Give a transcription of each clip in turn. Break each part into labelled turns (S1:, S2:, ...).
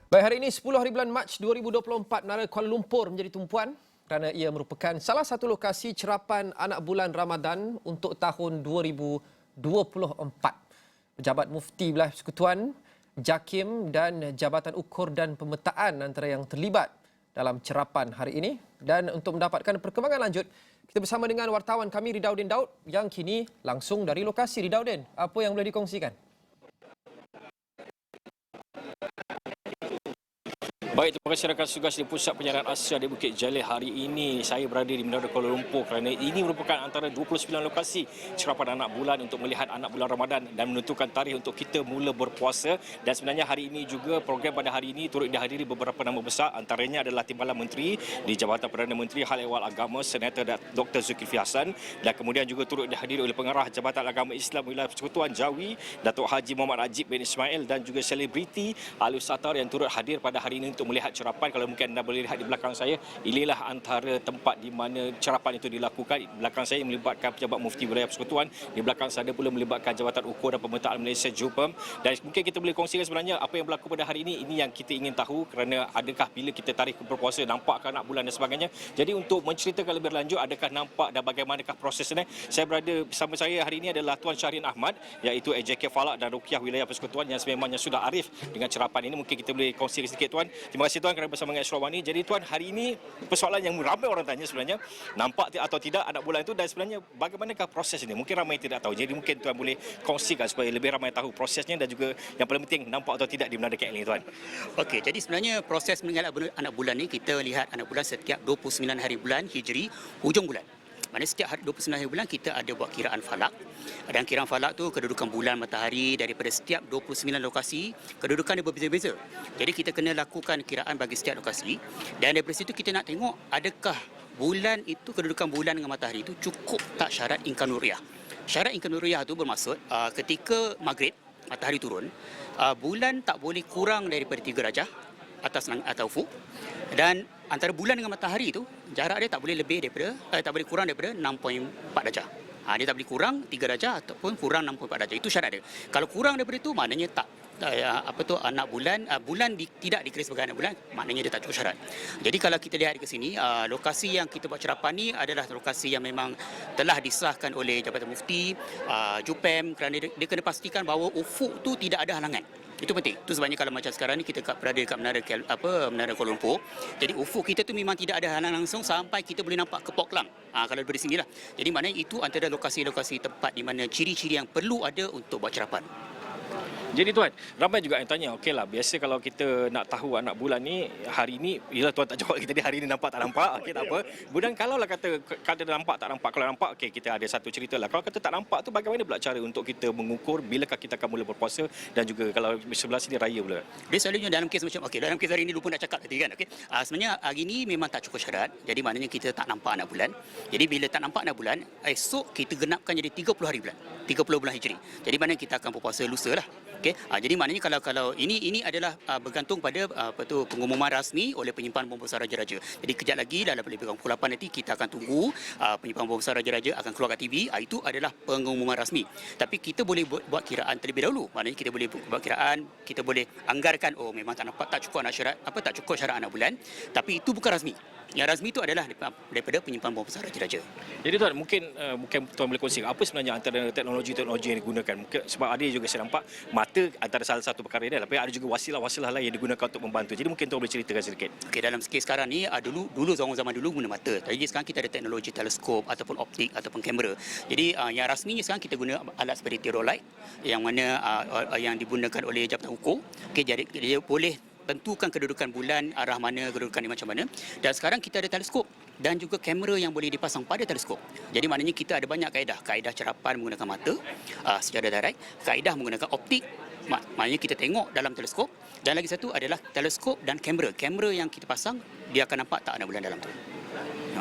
S1: Baik, hari ini 10 hari bulan Mac 2024, Menara Kuala Lumpur menjadi tumpuan kerana ia merupakan salah satu lokasi cerapan anak bulan Ramadan untuk tahun 2024. Pejabat Mufti Wilayah Persekutuan, JAKIM dan Jabatan Ukur dan Pemetaan antara yang terlibat dalam cerapan hari ini. Dan untuk mendapatkan perkembangan lanjut, kita bersama dengan wartawan kami Ridauddin Daud yang kini langsung dari lokasi. Ridauddin, apa yang boleh dikongsikan?
S2: Baik, terima kasih rakan tugas di Pusat Penyiaran Asia di Bukit Jalil. Hari ini saya berada di Menara Kuala Lumpur kerana ini merupakan antara 29 lokasi cerapan anak bulan untuk melihat anak bulan Ramadan dan menentukan tarikh untuk kita mula berpuasa. Dan sebenarnya hari ini juga program pada hari ini turut dihadiri beberapa nama besar, antaranya adalah Timbalan Menteri di Jabatan Perdana Menteri Hal Ehwal Agama Senator Dr. Zulkifli Hassan, dan kemudian juga turut dihadiri oleh Pengarah Jabatan Agama Islam Wilayah Persekutuan Jawi Datuk Haji Muhammad Ajib bin Ismail, dan juga selebriti Alwi Satar yang turut hadir pada hari ini untuk melihat cerapan. Kalau mungkin anda boleh lihat di belakang saya, inilah antara tempat di mana cerapan itu dilakukan. Di belakang saya melibatkan pejabat Mufti Wilayah Persekutuan, di belakang sana pula melibatkan Jabatan Ukur dan Pemetaan Malaysia JUPEM. Dan mungkin kita boleh kongsikan sebenarnya apa yang berlaku pada hari ini yang kita ingin tahu, kerana adakah bila kita tarikh berpuasa nampakkah anak bulan dan sebagainya. Jadi untuk menceritakan lebih lanjut adakah nampak dan bagaimanakah prosesnya, saya berada bersama saya hari ini adalah Tuan Syahrin Ahmad, iaitu EJK Falak dan Ruqyah Wilayah Persekutuan yang sememangnya sudah arif dengan cerapan ini. Mungkin kita boleh kongsikan sedikit Tuan. Terima kasih Tuan kerana bersama dengan Syarwani. Jadi Tuan, hari ini persoalan yang ramai orang tanya sebenarnya, nampak atau tidak anak bulan itu, dan sebenarnya bagaimanakah proses ini? Mungkin ramai tidak tahu. Jadi mungkin Tuan boleh kongsikan supaya lebih ramai tahu prosesnya dan juga yang paling penting nampak atau tidak di Menara KL ini Tuan.
S3: Okey, jadi sebenarnya proses mengenal anak bulan ni, kita lihat anak bulan setiap 29 hari bulan Hijri hujung bulan. Maksudnya setiap hari 29 hari bulan kita ada buat kiraan falak. Dan kiraan falak tu kedudukan bulan matahari daripada setiap 29 lokasi, kedudukan dia berbeza-beza. Jadi kita kena lakukan kiraan bagi setiap lokasi, dan daripada situ kita nak tengok adakah bulan itu, kedudukan bulan dengan matahari itu cukup tak syarat imkan nuriyah. Syarat imkan nuriyah tu bermaksud ketika maghrib matahari turun, bulan tak boleh kurang daripada 3 darjah atas atau ufuk, dan antara bulan dengan matahari itu jarak dia tak boleh lebih daripada tak boleh kurang daripada 6.4 darjah. Dia tak boleh kurang 3 darjah ataupun kurang 6.4 darjah. Itu syarat dia. Kalau kurang daripada itu maknanya anak bulan tidak dikira sebagai anak bulan, maknanya dia tak cukup syarat. Jadi kalau kita lihat ke sini, lokasi yang kita buat cerapan ni adalah lokasi yang memang telah disahkan oleh Jabatan Mufti, JUPEM, kerana dia kena pastikan bahawa ufuk tu tidak ada halangan. Itu penting. Itu sebabnya kalau macam sekarang ni kita berada dekat Menara Kuala Lumpur. Jadi ufuk kita tu memang tidak ada halangan langsung sampai kita boleh nampak ke Port Klang. Kalau dari sinilah. Jadi maknanya itu antara lokasi-lokasi tempat di mana ciri-ciri yang perlu ada untuk buat cerapan.
S2: Jadi Tuan, ramai juga yang tanya, okeylah, biasa kalau kita nak tahu anak bulan ni, hari ni, ialah Tuan tak jawab kita ni, hari ni nampak tak nampak, okey tak apa. Kemudian kalau lah kata nampak tak nampak, kalau nampak, okey kita ada satu cerita lah. Kalau kata tak nampak tu, bagaimana pula cara untuk kita mengukur bilakah kita akan mula berpuasa, dan juga kalau sebelah sini raya pula?
S3: Dia selalunya dalam kes macam, okey, dalam kes hari ini lupa nak cakap tadi kan, okey. Sebenarnya hari ini memang tak cukup syarat, jadi maknanya kita tak nampak anak bulan. Jadi bila tak nampak anak bulan, esok kita genapkan jadi 30 hari bulan, 30 bulan Hijri. Jadi maknanya kita akan berpuasa lusa lah. Okey, jadi maknanya kalau ini adalah bergantung pada pengumuman rasmi oleh Penyimpan Bom Besar Raja-Raja. Jadi kejap lagi dalam lebih kurang pukul 8 nanti kita akan tunggu Penyimpan Bom Besar Raja-Raja akan keluar kat TV. Itu adalah pengumuman rasmi. Tapi kita boleh buat kiraan terlebih dahulu. Maknanya kita boleh buat kiraan, kita boleh anggarkan memang tak cukup syarat anak bulan, tapi itu bukan rasmi. Yang rasmi itu adalah daripada Penyimpan Bom Besar Raja-Raja.
S2: Jadi Tuan, mungkin Tuan boleh kongsikan apa sebenarnya antara teknologi-teknologi yang digunakan. Mungkin, sebab ada juga saya nampak mata antara salah satu perkara ini, tapi ada juga wasilah-wasilah lain yang digunakan untuk membantu. Jadi mungkin Tuan boleh ceritakan sedikit. Okey, dalam kes sekarang ni, dulu zaman dulu guna mata. Jadi sekarang kita ada teknologi teleskop ataupun optik ataupun kamera. Jadi yang rasminya sekarang kita guna alat seperti theodolite yang mana yang digunakan oleh Jabatan Ukur. Okey, jadi dia boleh tentukan kedudukan bulan, arah mana, kedudukan dia macam mana. Dan sekarang kita ada teleskop dan juga kamera yang boleh dipasang pada teleskop. Jadi maknanya kita ada banyak kaedah cerapan menggunakan mata secara direct, kaedah menggunakan optik, maknanya kita tengok dalam teleskop, dan lagi satu adalah teleskop dan kamera. Kamera yang kita pasang, dia akan nampak tak anak bulan dalam tu.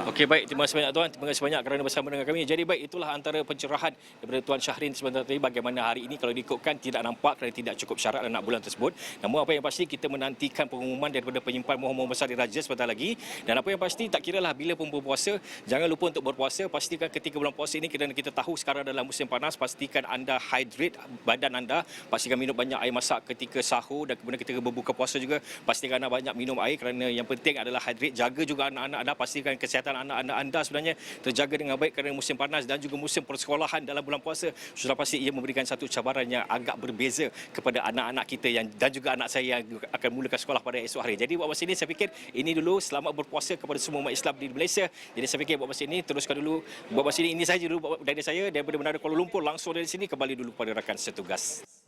S2: Okey, baik. Terima kasih banyak Tuan. Terima kasih banyak kerana bersama dengan kami. Jadi baik, itulah antara pencerahan daripada Tuan Syahrin sebentar tadi bagaimana hari ini kalau diikutkan tidak nampak kerana tidak cukup syarat anak bulan tersebut. Namun apa yang pasti kita menantikan pengumuman daripada penyimpan Muhammad Besar Diraja sebentar lagi. Dan apa yang pasti tak kiralah bila pun berpuasa, jangan lupa untuk berpuasa. Pastikan ketika bulan puasa ini kerana kita tahu sekarang adalah musim panas, pastikan anda hydrate badan anda. Pastikan minum banyak air masak ketika sahur dan kemudian ketika berbuka puasa juga. Pastikan anda banyak minum air kerana yang penting adalah hydrate. Jaga juga anak-anak anda, pastikan kesihatan anak-anak anda sebenarnya terjaga dengan baik kerana musim panas dan juga musim persekolahan dalam bulan puasa. Sudah pasti ia memberikan satu cabaran yang agak berbeza kepada anak-anak kita dan juga anak saya yang akan mulakan sekolah pada esok hari. Jadi buat masa ini saya fikir ini dulu, selamat berpuasa kepada semua umat Islam di Malaysia. Jadi saya fikir buat masa ini teruskan dulu. Buat masa ini saja dulu dari saya daripada Menara Kuala Lumpur, langsung dari sini kembali dulu kepada rakan setugas.